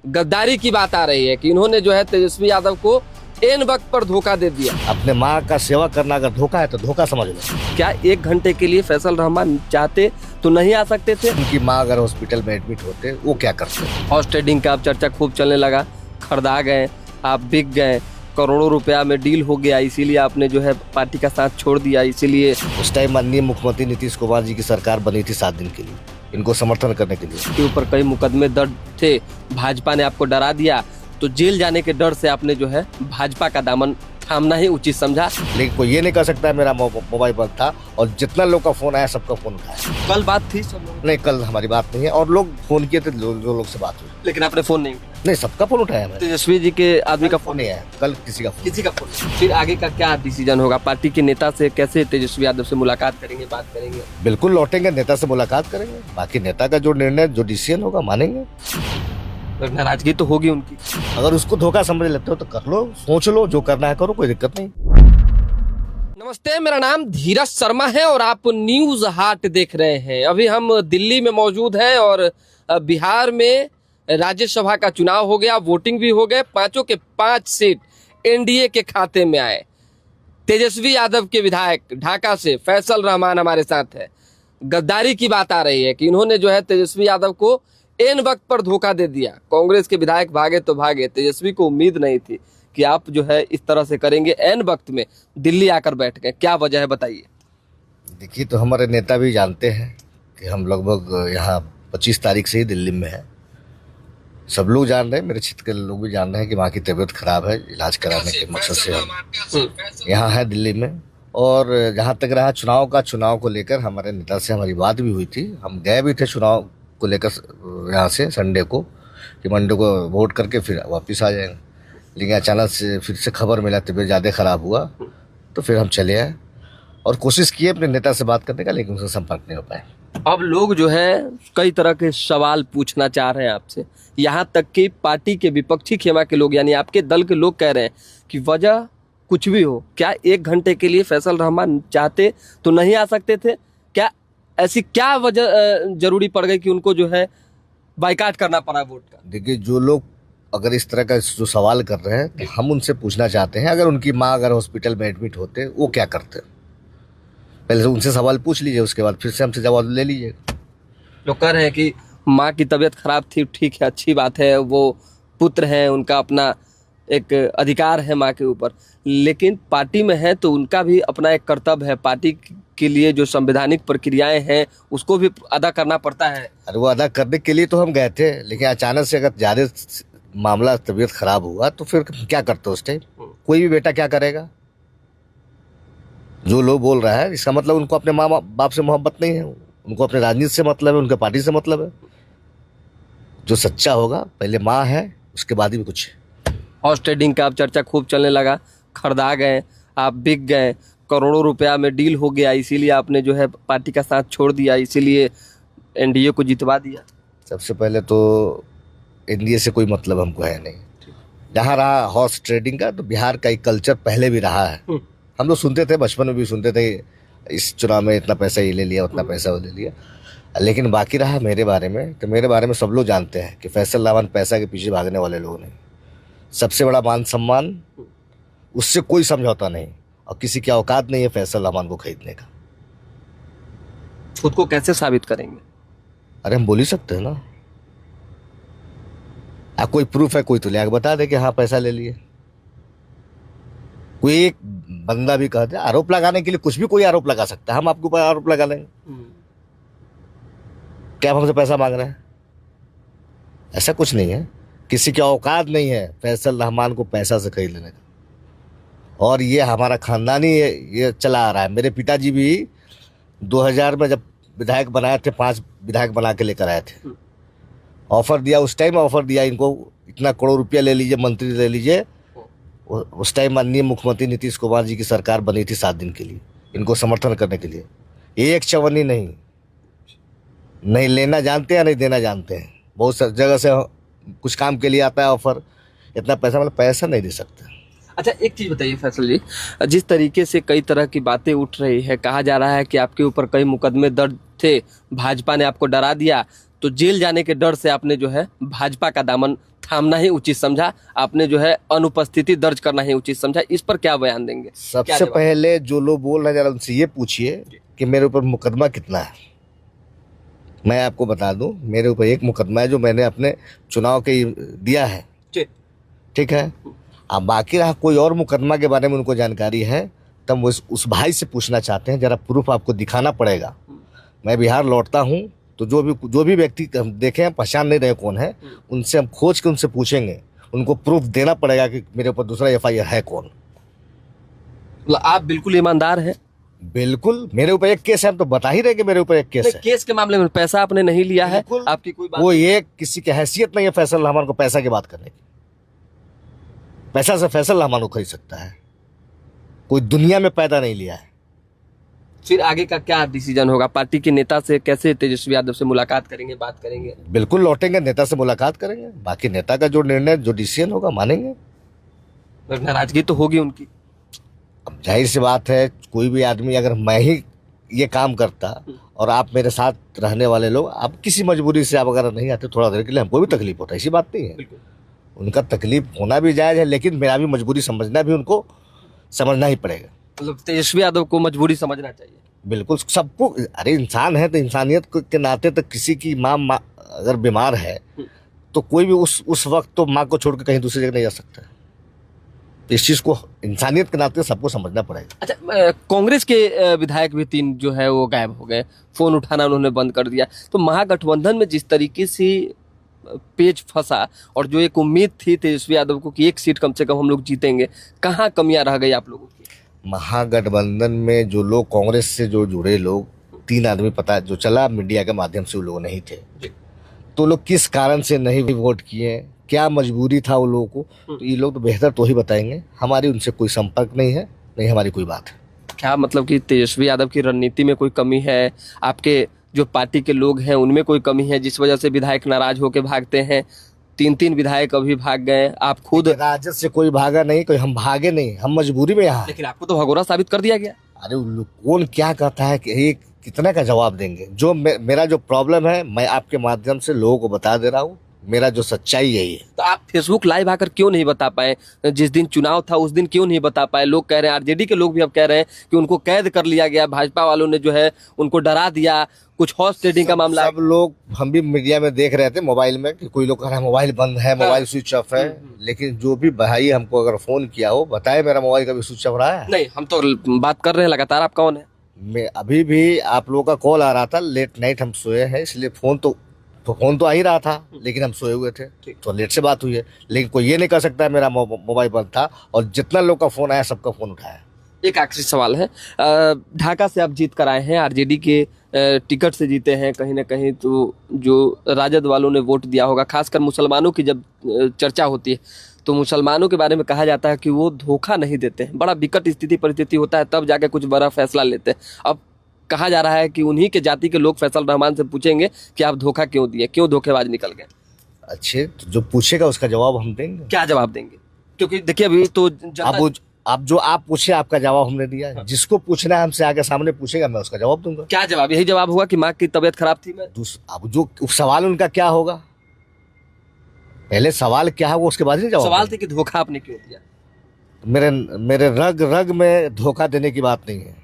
गद्दारी की बात आ रही है कि इन्होंने जो है तेजस्वी यादव को एन वक्त पर धोखा दे दिया। अपने माँ का सेवा करना अगर धोखा है तो धोखा समझ लो। क्या 1 घंटे के लिए फैसल रहमान चाहते तो नहीं आ सकते थे? उनकी माँ अगर हॉस्पिटल में एडमिट होते वो क्या करते? हॉर्स ट्रेडिंग का अब चर्चा खूब चलने लगा, खरीदा गए, आप बिक गए, करोड़ों रुपया में डील हो गया, इसीलिए आपने जो है पार्टी का साथ छोड़ दिया। इसीलिए उस टाइम माननीय मुख्यमंत्री नीतीश कुमार जी की सरकार बनी थी 7 दिन के लिए, इनको समर्थन करने के लिए। के ऊपर कई मुकदमे दर्ज थे, भाजपा ने आपको डरा दिया, तो जेल जाने के डर से आपने जो है भाजपा का दामन थामना ही उचित समझा। लेकिन कोई ये नहीं कर सकता मेरा मोबाइल बंद था और जितना लोग का फोन आया सबका फोन उठाया। कल बात थी सब लोग? नहीं, कल हमारी बात नहीं है और लोग फोन किए थे, जो लोग से बात हुई, लेकिन आपने फोन नहीं सबका फोन उठाया मैंने। तेजस्वी जी के आदमी का फोन नहीं आया कल, किसी का फोन। फिर आगे का क्या डिसीजन होगा? पार्टी के नेता से कैसे तेजस्वी यादव से मुलाकात करेंगे, बात करेंगे? बिल्कुल लौटेंगे, नेता से मुलाकात करेंगे, बाकी नेता का जो निर्णय जो डिसीजन होगा मानेंगे। नाराजगी तो होगी उनकी। अगर उसको धोखा समझ लेते हो तो कर लो, सोच लो, जो करना है करो, कोई दिक्कत नहीं। नमस्ते, मेरा नाम धीरज शर्मा है और आप न्यूज हाट देख रहे हैं। अभी हम दिल्ली में मौजूद हैं और बिहार में राज्यसभा का चुनाव हो गया, वोटिंग भी हो गए, 5 के 5 सीट एनडीए के खाते में आए। तेजस्वी यादव के विधायक ढाका से फैसल रहमान हमारे साथ है। गद्दारी की बात आ रही है कि इन्होंने जो है तेजस्वी यादव को एन वक्त पर धोखा दे दिया। कांग्रेस के विधायक भागे तो भागे, तेजस्वी को उम्मीद नहीं थी कि आप जो है इस तरह से करेंगे। एन वक्त में दिल्ली आकर बैठ गए, क्या वजह है बताइए? देखिए, तो हमारे नेता भी जानते हैं कि हम लगभग यहाँ 25 तारीख से ही दिल्ली में है। सब लोग जान रहे हैं, मेरे क्षेत्र के लोग भी जान रहे हैं कि वहाँ की तबीयत खराब है, इलाज कराने के मकसद से हम यहाँ है दिल्ली में। और जहाँ तक रहा चुनाव को लेकर हमारे नेता से हमारी बात भी हुई थी। हम गए भी थे चुनाव को लेकर यहाँ से संडे को, कि मंडे को वोट करके फिर वापस आ जाएंगे। लेकिन अचानक से फिर से खबर मिला तबीयत ज़्यादा ख़राब हुआ, तो फिर हम चले आए और कोशिश किए अपने नेता से बात करने का, लेकिन उनसे संपर्क नहीं हो पाए। अब लोग जो है कई तरह के सवाल पूछना चाह रहे हैं आपसे, यहाँ तक कि पार्टी के विपक्षी खेमा के लोग यानी आपके दल के लोग कह रहे हैं कि वजह कुछ भी हो, क्या 1 घंटे के लिए फैसल रहमान चाहते तो नहीं आ सकते थे? क्या ऐसी क्या वजह जरूरी पड़ गई कि उनको जो है बाइकाट करना पड़ा वोट का? देखिए, जो लोग अगर इस तरह का जो सवाल कर रहे हैं तो हम उनसे पूछना चाहते हैं, अगर उनकी माँ अगर हॉस्पिटल में एडमिट होते वो क्या करते? पहले से उनसे सवाल पूछ लीजिए, उसके बाद फिर से हमसे जवाब ले लीजिए। लोग कह रहे हैं कि माँ की तबीयत खराब थी, ठीक है, अच्छी बात है, वो पुत्र हैं, उनका अपना एक अधिकार है माँ के ऊपर, लेकिन पार्टी में है तो उनका भी अपना एक कर्तव्य है। पार्टी के लिए जो संवैधानिक प्रक्रियाएं हैं उसको भी अदा करना पड़ता है। अरे वो अदा करने के लिए तो हम गए थे, लेकिन अचानक से अगर ज़्यादा मामला तबीयत खराब हुआ तो फिर क्या करते उस टाइम? कोई भी बेटा क्या करेगा? जो लोग बोल रहा है इसका मतलब उनको अपने माँ बाप से मोहब्बत नहीं है, उनको अपने राजनीति से मतलब है, उनके पार्टी से मतलब है। जो सच्चा होगा, पहले माँ है उसके बाद ही कुछ। हॉर्स ट्रेडिंग का अब चर्चा खूब चलने लगा, खरीदा गए, आप बिक गए, करोड़ों रुपया में डील हो गया, इसीलिए आपने जो है पार्टी का साथ छोड़ दिया, इसीलिए एनडीए को जितवा दिया। सबसे पहले तो एनडीए से कोई मतलब हमको है नहीं। जहाँ रहा हॉर्स ट्रेडिंग का, तो बिहार का एक कल्चर पहले भी रहा है। हम लोग सुनते थे, बचपन में भी सुनते थे, इस चुनाव में इतना पैसा ये ले लिया, उतना पैसा वो ले लिया। लेकिन बाकी रहा मेरे बारे में, तो मेरे बारे में सब लोग जानते हैं कि फैसल रहमान पैसा के पीछे भागने वाले लोग नहीं। सबसे बड़ा मान सम्मान, उससे कोई समझौता नहीं, और किसी की औकात नहीं है फैसल रहमान को खरीदने का। खुद को कैसे साबित करेंगे? अरे हम बोल ही सकते हैं ना। आप कोई प्रूफ है कोई तो ले आके बता दे कि हाँ पैसा ले लिए। कोई एक बंदा भी कहते हैं आरोप लगाने के लिए, कुछ भी कोई आरोप लगा सकता है, हम आपके ऊपर आरोप लगा लेंगे। क्या आप हमसे पैसा मांग रहे हैं? ऐसा कुछ नहीं है, किसी की औकात नहीं है फैसल रहमान को पैसा से खरीद लेने का। और ये हमारा खानदानी ये चला आ रहा है। मेरे पिताजी भी 2000 में जब विधायक बनाए थे, 5 विधायक बना के लेकर आए थे, ऑफर दिया, उस टाइम ऑफर दिया इनको, इतना करोड़ रुपया ले लीजिए, मंत्री ले लीजिए। उस टाइम माननीय मुख्यमंत्री नीतीश कुमार जी की सरकार बनी थी 7 दिन के लिए, इनको समर्थन करने के लिए। एक चवन्नी नहीं लेना जानते हैं, नहीं देना जानते हैं। बहुत जगह से कुछ काम के लिए आता है ऑफर, इतना पैसा मतलब पैसा नहीं दे सकते। अच्छा, एक चीज़ बताइए फैसल जी, जिस तरीके से कई तरह की बातें उठ रही है, कहा जा रहा है कि आपके ऊपर कई मुकदमे दर्ज थे, भाजपा ने आपको डरा दिया, तो जेल जाने के डर से आपने जो है भाजपा का दामन थामना ही उचित समझा, आपने जो है अनुपस्थिति दर्ज करना ही उचित समझा। इस पर क्या बयान देंगे? क्या सबसे जवाब? पहले जो लोग बोल रहे हैं जरा उनसे ये पूछिए कि मेरे ऊपर मुकदमा कितना है। मैं आपको बता दूं, मेरे ऊपर एक मुकदमा है जो मैंने अपने चुनाव के दिया है, जी। ठीक है। अब बाकी रहा कोई और मुकदमा के बारे में उनको जानकारी है तब वो उस भाई से पूछना चाहते हैं, जरा प्रूफ आपको दिखाना पड़ेगा। मैं बिहार लौटता हूँ तो जो भी व्यक्ति हम देखे हैं पहचान नहीं रहे कौन है, उनसे हम खोज के उनसे पूछेंगे, उनको प्रूफ देना पड़ेगा कि मेरे ऊपर दूसरा FIR है कौन। मतलब आप बिल्कुल ईमानदार हैं? बिल्कुल, मेरे ऊपर एक केस है, हम तो बता ही रहे कि मेरे ऊपर एक केस है। केस के मामले में पैसा आपने नहीं लिया है, बिल्कुल। आपकी कोई बात वो ये किसी की हैसियत नहीं है फैसल रहमान को पैसा की बात करने की। पैसा से फैसल रहमान को खरीद सकता है, कोई दुनिया में पैदा नहीं लिया है। फिर आगे का क्या डिसीजन होगा? पार्टी के नेता से कैसे तेजस्वी यादव से मुलाकात करेंगे, बात करेंगे? बिल्कुल लौटेंगे, नेता से मुलाकात करेंगे, बाकी नेता का जो निर्णय जो डिसीजन होगा मानेंगे। नाराजगी तो होगी उनकी। अब जाहिर सी बात है, कोई भी आदमी अगर मैं ही ये काम करता और आप मेरे साथ रहने वाले लोग, आप किसी मजबूरी से आप अगर नहीं आते थोड़ा देर के लिए, हमको भी तकलीफ होता है, ऐसी बात नहीं है। उनका तकलीफ होना भी जायज़ है, लेकिन मेरा भी मजबूरी समझना भी उनको समझना ही पड़ेगा। मतलब तेजस्वी यादव को मजबूरी समझना चाहिए। बिल्कुल, सबको, अरे इंसान है तो इंसानियत के नाते तो किसी की माँ अगर बीमार है तो कोई भी उस वक्त तो माँ को छोड़ के कहीं दूसरी जगह नहीं जा सकता है। इस चीज़ को इंसानियत के नाते सबको समझना पड़ेगा। अच्छा, कांग्रेस के विधायक भी 3 जो है वो गायब हो गए, फोन उठाना उन्होंने बंद कर दिया। तो महागठबंधन में जिस तरीके से पेच फंसा और जो एक उम्मीद थी तेजस्वी यादव को कि एक सीट कम से कम हम लोग जीतेंगे, कहाँ कमियां रह गई आप लोगों की? महागठबंधन में जो लोग कांग्रेस से जो जुड़े लोग 3 आदमी पता जो चला मीडिया के माध्यम से, वो लोग नहीं थे। तो लोग किस कारण से नहीं वोट किए, क्या मजबूरी था वो लोगों को, तो ये लोग तो बेहतर तो ही बताएंगे। हमारी उनसे कोई संपर्क नहीं है, नहीं हमारी कोई बात है। क्या मतलब कि तेजस्वी यादव की रणनीति में कोई कमी है, आपके जो पार्टी के लोग हैं उनमें कोई कमी है जिस वजह से विधायक नाराज होकर भागते हैं? 3 विधायक अभी भाग गए, आप खुद। राजद से कोई भागा नहीं, कोई हम भागे नहीं, हम मजबूरी में यहाँ। लेकिन आपको तो भगोड़ा साबित कर दिया गया। अरे कौन क्या कहता है कि एक कितना का जवाब देंगे? जो मेरा जो प्रॉब्लम है मैं आपके माध्यम से लोगों को बता दे रहा हूँ, मेरा जो सच्चाई यही है। तो आप फेसबुक लाइव आकर क्यों नहीं बता पाए? जिस दिन चुनाव था उस दिन क्यों नहीं बता पाए? लोग कह रहे हैं, आरजेडी के लोग भी अब कह रहे हैं कि उनको कैद कर लिया गया, भाजपा वालों ने जो है उनको डरा दिया, कुछ हॉर्स ट्रेडिंग का मामला। सब लोग, हम भी मीडिया में देख रहे थे मोबाइल में कि कोई लोग कह रहे हैं मोबाइल बंद है, मोबाइल स्विच ऑफ है। लेकिन जो भी भाई हमको अगर फोन किया हो, बताए मेरा मोबाइल कभी स्विच ऑफ रहा है? नहीं, हम तो बात कर रहे हैं लगातार। आप कौन है? मैं अभी भी आप लोगों का कॉल आ रहा था, लेट नाइट हम सोए हैं, इसलिए फोन तो आ ही रहा था, लेकिन हम सोए हुए थे तो लेट से बात हुई है। लेकिन कोई ये नहीं कह सकता मेरा मोबाइल बंद था, और जितना लोग का फोन आया सबका फोन उठाया। एक आखिरी सवाल है, ढाका से आप जीत कर आए हैं, आरजेडी के टिकट से जीते हैं, कहीं ना कहीं तो जो राजद वालों ने वोट दिया होगा, खासकर मुसलमानों की जब चर्चा होती है तो मुसलमानों के बारे में कहा जाता है कि वो धोखा नहीं देते हैं, बड़ा विकट स्थिति परिस्थिति होता है तब जाके कुछ बड़ा फैसला लेते हैं। अब कहा जा रहा है कि उन्हीं के जाति के लोग फैसल रहमान से पूछेंगे कि आप धोखा क्यों दिए, क्यों धोखेबाज निकल गए। अच्छे, तो जो पूछेगा उसका जवाब हम देंगे। क्या जवाब देंगे? क्योंकि देखिए अभी तो आप जो आप पूछे आपका जवाब हमने दिया। जिसको पूछना है हमसे आगे सामने पूछेगा, मैं उसका जवाब दूंगा। क्या जवाब? यही जवाब होगा कि माँ की तबीयत खराब थी। मैं अब जो सवाल उनका क्या होगा, पहले सवाल क्या होगा उसके बाद ही जवाब। सवाल थी कि धोखा आपने क्यों दिया। मेरे रग रग में धोखा देने की बात नहीं है,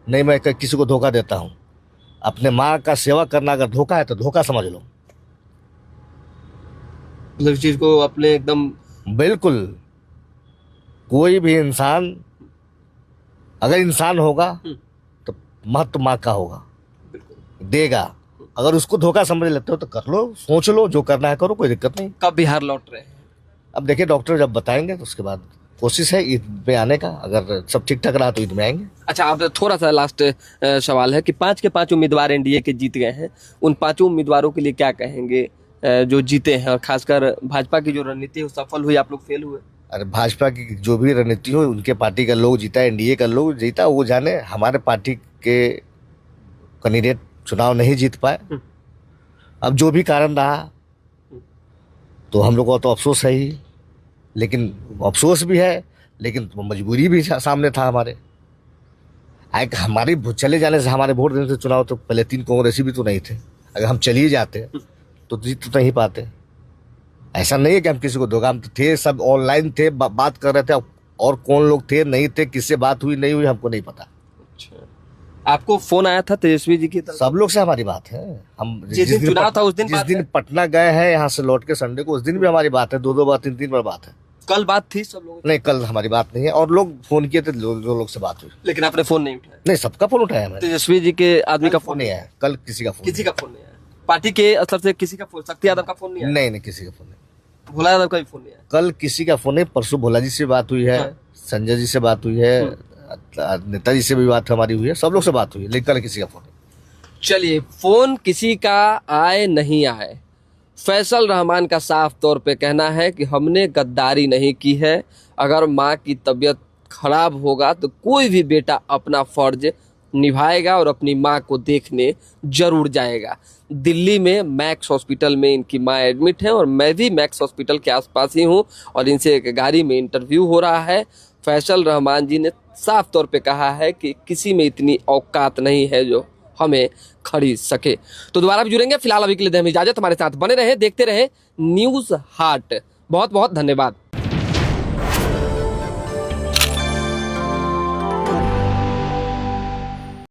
नहीं मैं किसी को धोखा देता हूँ। अपने माँ का सेवा करना अगर धोखा है तो धोखा समझ लो। मतलब इस चीज को अपने एकदम बिल्कुल, कोई भी इंसान अगर इंसान होगा तो महत्व माँ का होगा, देगा। अगर उसको धोखा समझ लेते हो तो कर लो, सोच लो, जो करना है करो, कोई दिक्कत नहीं। कब बिहार लौट रहे हैं? अब देखिए डॉक्टर जब बताएंगे तो उसके बाद कोशिश है ईद में आने का, अगर सब ठीक ठाक रहा तो ईद में आएंगे। अच्छा, आप थोड़ा सा लास्ट सवाल है कि 5 के 5 उम्मीदवार एनडीए के जीत गए हैं, उन 5 उम्मीदवारों के लिए क्या कहेंगे जो जीते हैं, और खासकर भाजपा की जो रणनीति है वो सफल हुई, आप लोग फेल हुए? अरे भाजपा की जो भी रणनीति हो, उनके पार्टी का लोग जीता, एनडीए का लोग जीता, वो जाने। हमारे पार्टी के कैंडिडेट चुनाव नहीं जीत पाए, अब जो भी कारण रहा तो हम लोग को तो अफसोस है ही, लेकिन अफसोस भी है, लेकिन मजबूरी भी सामने था हमारे। हमारी चले जाने से, हमारे वोट देने से चुनाव तो पहले 3 कांग्रेसी भी तो नहीं थे, अगर हम चलिए जाते तो जीत तो नहीं पाते। ऐसा नहीं है कि हम किसी को धोखा, हम तो थे सब ऑनलाइन थे, बात कर रहे थे, और कौन लोग थे नहीं थे, किससे बात हुई नहीं हुई हमको नहीं पता। अच्छा, आपको फोन आया था तेजस्वी जी की तरफ? सब लोग से हमारी बात है। हम जिस दिन चुनाव था उस दिन जिस बात दिन है? पटना गए हैं यहाँ से लौट के संडे को, उस दिन भी हमारी बात है, 2-2 बार 3-3 बार बात है। कल बात थी सब लोगों की? नहीं, कल हमारी बात नहीं है, और लोग फोन किए थे, जो लोग से बात हुई। लेकिन आपने फोन नहीं उठाया? नहीं, सबका फोन उठाया मैंने। तेजस्वी जी के आदमी का फोन फोन नहीं आया कल, किसी का फोन किसी का फोन नहीं आया? पार्टी के स्तर से किसी का फोन, शक्ति यादव का फोन नहीं आया? नहीं, नहीं, किसी का फोन नहीं। भोला यादव का भी फोन नहीं आया? कल किसी का फोन नहीं। परसों भोला जी से बात हुई है, हाँ। संजय जी से बात हुई है, नेताजी से भी बात हमारी हुई है, सब लोग से बात हुई है, लेकिन कल किसी का फोन नहीं। चलिए, फोन किसी का आए नहीं आए, फैसल रहमान का साफ तौर पे कहना है कि हमने गद्दारी नहीं की है। अगर माँ की तबीयत खराब होगा तो कोई भी बेटा अपना फर्ज निभाएगा और अपनी माँ को देखने जरूर जाएगा। दिल्ली में मैक्स हॉस्पिटल में इनकी माँ एडमिट है और मैं भी मैक्स हॉस्पिटल के आसपास ही हूँ और इनसे एक गाड़ी में इंटरव्यू हो रहा है। फैसल रहमान जी ने साफ तौर पे कहा है कि किसी में इतनी औकात नहीं है जो हमें खरीद सके। तो दोबारा भी जुड़ेंगे, फिलहाल अभी के लिए दें हमें इजाजत। हमारे साथ बने रहे, देखते रहे न्यूज़ हाट। बहुत बहुत धन्यवाद।